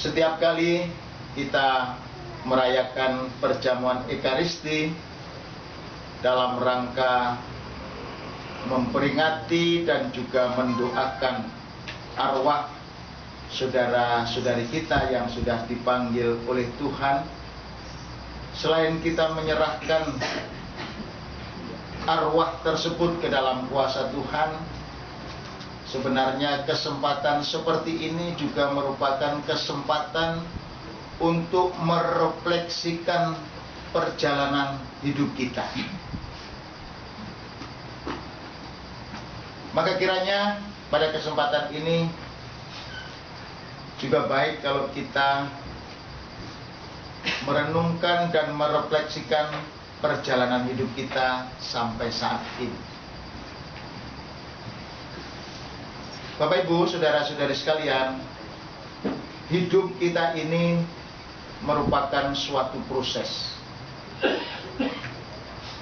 Setiap kali kita merayakan perjamuan Ekaristi dalam rangka memperingati dan juga mendoakan arwah saudara-saudari kita yang sudah dipanggil oleh Tuhan, selain kita menyerahkan arwah tersebut ke dalam kuasa Tuhan, sebenarnya kesempatan seperti ini juga merupakan kesempatan untuk merefleksikan perjalanan hidup kita. Maka kiranya pada kesempatan ini juga baik kalau kita merenungkan dan merefleksikan perjalanan hidup kita sampai saat ini. Bapak Ibu, saudara-saudari sekalian, hidup kita ini merupakan suatu proses.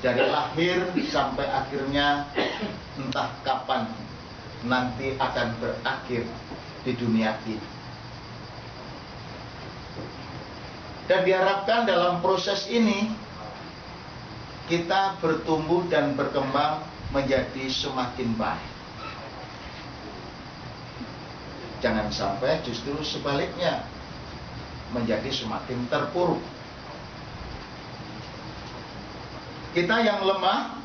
Dari lahir sampai akhirnya entah kapan nanti akan berakhir di dunia ini. Dan diharapkan dalam proses ini kita bertumbuh dan berkembang menjadi semakin baik. Jangan sampai justru sebaliknya menjadi semakin terpuruk. Kita yang lemah,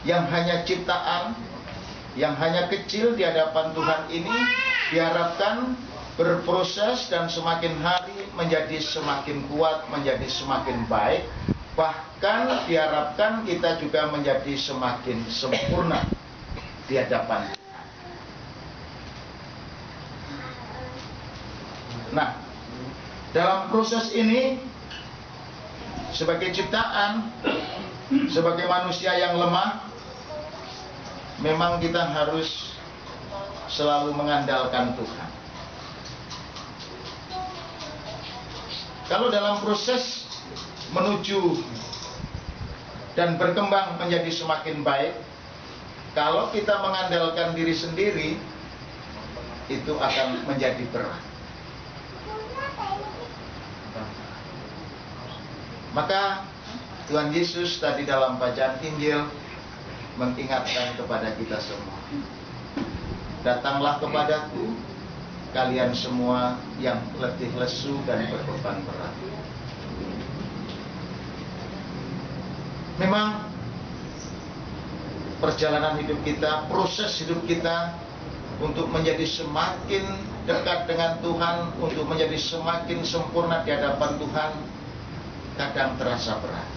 yang hanya ciptaan, yang hanya kecil di hadapan Tuhan ini, diharapkan berproses dan semakin hari menjadi semakin kuat, menjadi semakin baik. Bahkan diharapkan kita juga menjadi semakin sempurna di hadapan. Nah, dalam proses ini, sebagai ciptaan, sebagai manusia yang lemah, memang kita harus selalu mengandalkan Tuhan. Kalau dalam proses menuju dan berkembang menjadi semakin baik, kalau kita mengandalkan diri sendiri, itu akan menjadi berat. Maka Tuhan Yesus tadi dalam bacaan Injil mengingatkan kepada kita semua, datanglah kepadaku kalian semua yang letih lesu dan berbeban berat. Memang perjalanan hidup kita, proses hidup kita untuk menjadi semakin dekat dengan Tuhan, untuk menjadi semakin sempurna di hadapan Tuhan, kadang terasa berat.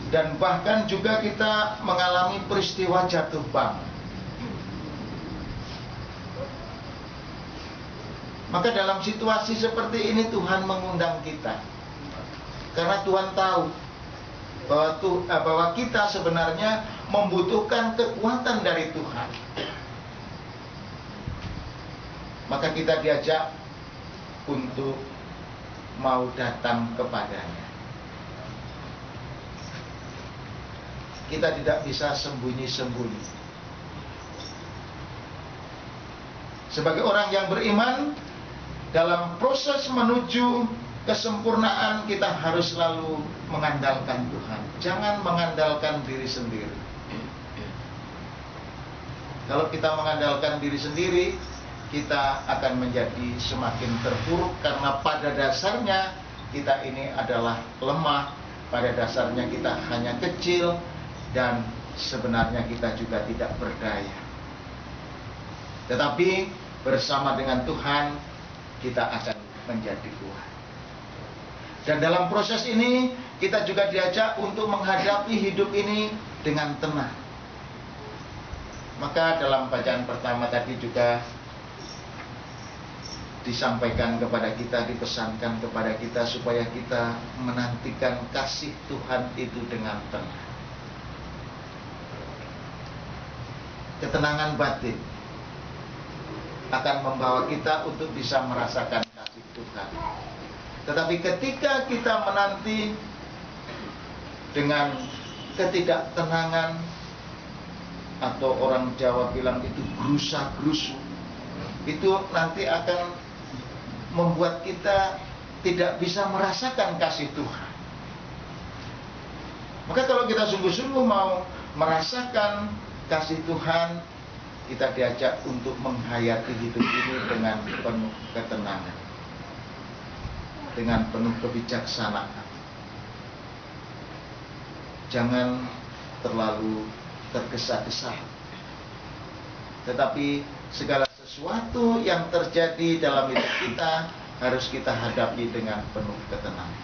Dan bahkan juga kita mengalami peristiwa jatuh bangun. Maka dalam situasi seperti ini Tuhan mengundang kita, karena Tuhan tahu bahwa kita sebenarnya membutuhkan kekuatan dari Tuhan. Maka kita diajak untuk mau datang kepadanya. Kita tidak bisa sembunyi-sembunyi. Sebagai orang yang beriman, dalam proses menuju kesempurnaan kita harus selalu mengandalkan Tuhan. Jangan mengandalkan diri sendiri. Kalau kita mengandalkan diri sendiri, kita akan menjadi semakin terpuruk, karena pada dasarnya kita ini adalah lemah, pada dasarnya kita hanya kecil, dan sebenarnya kita juga tidak berdaya. Tetapi bersama dengan Tuhan kita akan menjadi kuat. Dan dalam proses ini kita juga diajak untuk menghadapi hidup ini dengan tenang. Maka dalam bacaan pertama tadi juga disampaikan kepada kita, dipesankan kepada kita supaya kita menantikan kasih Tuhan itu dengan tenang. Ketenangan batin akan membawa kita untuk bisa merasakan kasih Tuhan. Tetapi ketika kita menanti dengan ketidaktenangan, atau orang Jawa bilang itu gerusa-gerusu, itu nanti akan membuat kita tidak bisa merasakan kasih Tuhan. Maka kalau kita sungguh-sungguh mau merasakan kasih Tuhan, kita diajak untuk menghayati hidup ini dengan penuh ketenangan, dengan penuh kebijaksanaan. Jangan terlalu tergesa-gesa, tetapi segala sesuatu yang terjadi dalam hidup kita harus kita hadapi dengan penuh ketenangan.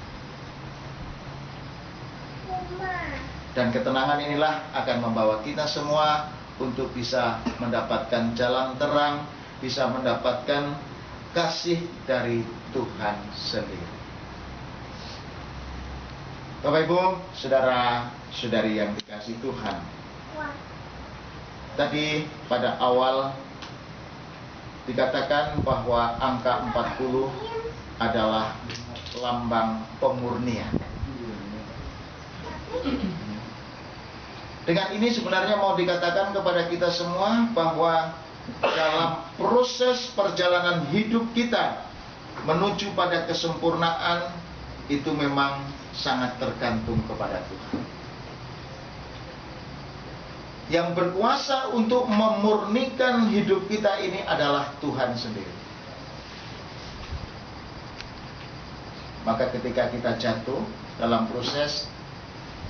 Dan ketenangan inilah akan membawa kita semua untuk bisa mendapatkan jalan terang, bisa mendapatkan kasih dari Tuhan sendiri. Bapak Ibu, saudara-saudari yang dikasihi Tuhan, tadi pada awal dikatakan bahwa angka 40 adalah lambang pemurnian. Dengan ini sebenarnya mau dikatakan kepada kita semua bahwa dalam proses perjalanan hidup kita menuju pada kesempurnaan itu memang sangat tergantung kepada Tuhan. Yang berkuasa untuk memurnikan hidup kita ini adalah Tuhan sendiri. Maka ketika kita jatuh dalam proses,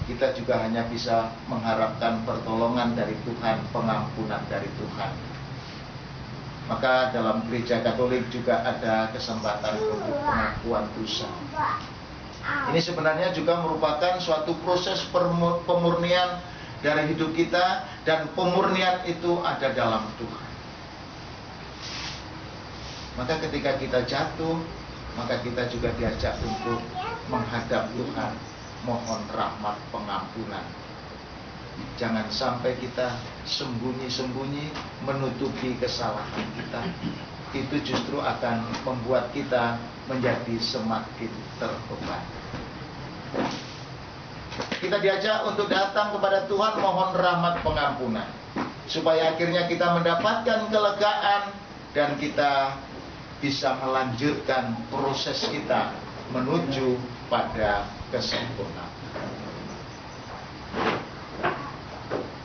kita juga hanya bisa mengharapkan pertolongan dari Tuhan, pengampunan dari Tuhan. Maka dalam gereja Katolik juga ada kesempatan untuk pengakuan dosa. Ini sebenarnya juga merupakan suatu proses pemurnian dari hidup kita, dan pemurnian itu ada dalam Tuhan. Maka ketika kita jatuh, maka kita juga diajak untuk menghadap Tuhan, mohon rahmat pengampunan. Jangan sampai kita sembunyi-sembunyi menutupi kesalahan kita. Itu justru akan membuat kita menjadi semakin terbebani. Kita diajak untuk datang kepada Tuhan mohon rahmat pengampunan, supaya akhirnya kita mendapatkan kelegaan dan kita bisa melanjutkan proses kita menuju pada kesempurnaan.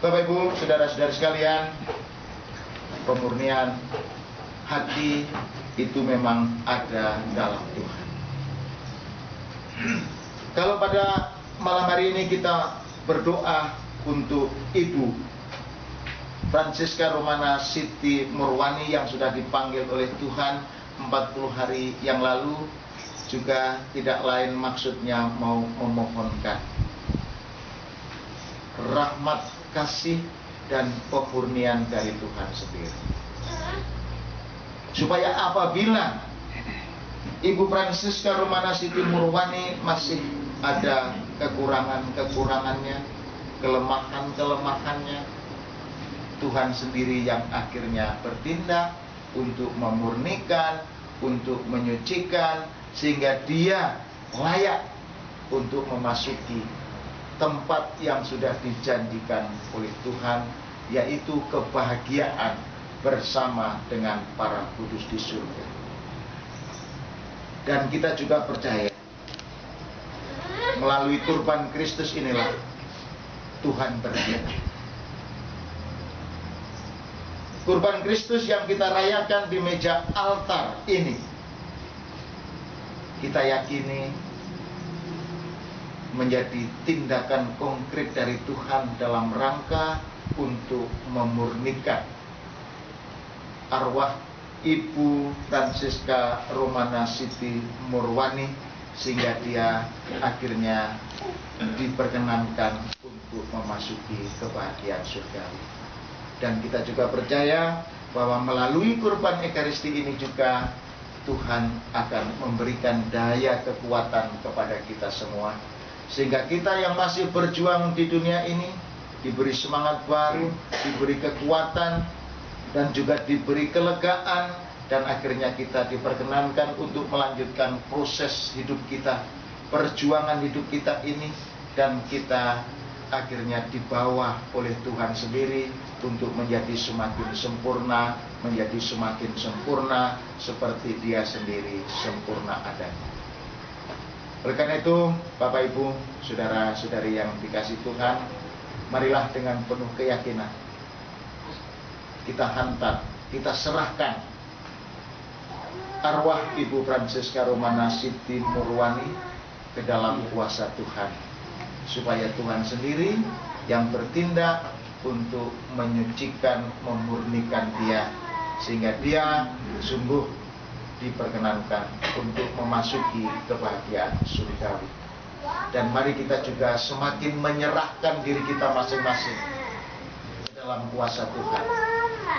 Bapak Ibu, saudara-saudari sekalian, pemurnian hati itu memang ada dalam Tuhan. Kalau pada malam hari ini kita berdoa untuk Ibu Francisca Romana Siti Murwani yang sudah dipanggil oleh Tuhan 40 hari yang lalu, juga tidak lain maksudnya mau memohonkan rahmat, kasih, dan pemurnian dari Tuhan sendiri. Supaya apabila Ibu Francisca Romana Siti Murwani masih ada kekurangan-kekurangannya, kelemahan-kelemahannya, Tuhan sendiri yang akhirnya bertindak untuk memurnikan, untuk menyucikan, sehingga dia layak untuk memasuki tempat yang sudah dijanjikan oleh Tuhan, yaitu kebahagiaan bersama dengan para kudus di surga. Dan kita juga percaya melalui kurban Kristus inilah Tuhan bertindak. Kurban Kristus yang kita rayakan di meja altar ini, kita yakini menjadi tindakan konkret dari Tuhan dalam rangka untuk memurnikan arwah Ibu Francisca Romana Siti Murwani, sehingga dia akhirnya diperkenankan untuk memasuki kebahagiaan surgawi. Dan kita juga percaya bahwa melalui kurban Ekaristi ini juga Tuhan akan memberikan daya kekuatan kepada kita semua, sehingga kita yang masih berjuang di dunia ini diberi semangat baru, diberi kekuatan, dan juga diberi kelegaan, dan akhirnya kita diperkenankan untuk melanjutkan proses hidup kita, perjuangan hidup kita ini, dan kita akhirnya dibawa oleh Tuhan sendiri untuk menjadi semakin sempurna, menjadi semakin sempurna seperti Dia sendiri sempurna adanya. Oleh karena itu, Bapak Ibu, saudara-saudari yang dikasihi Tuhan, marilah dengan penuh keyakinan kita hantar, kita serahkan arwah Ibu Franciska Romana Siti Murwani ke dalam kuasa Tuhan, supaya Tuhan sendiri yang bertindak untuk menyucikan, memurnikan dia, sehingga dia sungguh diperkenankan untuk memasuki kebahagiaan surgawi. Dan mari kita juga semakin menyerahkan diri kita masing-masing dalam kuasa Tuhan,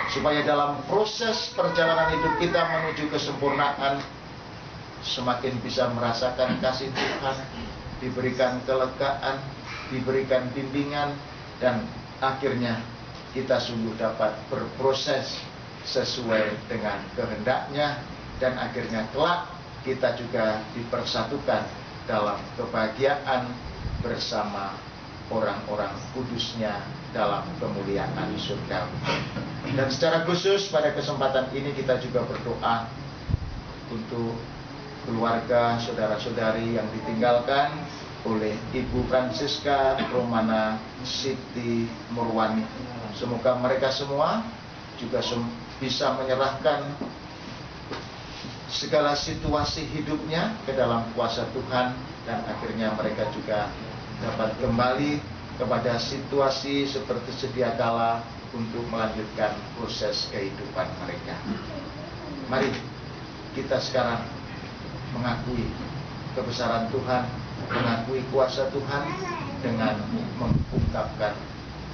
supaya dalam proses perjalanan hidup kita menuju kesempurnaan semakin bisa merasakan kasih Tuhan, diberikan kelegaan, diberikan bimbingan, dan akhirnya kita sungguh dapat berproses sesuai dengan kehendaknya, dan akhirnya kelak kita juga dipersatukan dalam kebahagiaan bersama orang-orang kudusnya dalam kemuliaan surga. Dan secara khusus pada kesempatan ini kita juga berdoa untuk keluarga, saudara-saudari yang ditinggalkan oleh Ibu Franciska Romana Siti Murwani. Semoga mereka semua juga bisa menyerahkan segala situasi hidupnya ke dalam kuasa Tuhan, dan akhirnya mereka juga dapat kembali kepada situasi seperti sedia kala untuk melanjutkan proses kehidupan mereka. Mari kita sekarang mengakui kebesaran Tuhan, mengakui kuasa Tuhan dengan mengungkapkan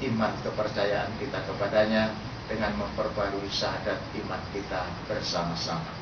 iman kepercayaan kita kepadanya, dengan memperbarui syahadat iman kita bersama-sama.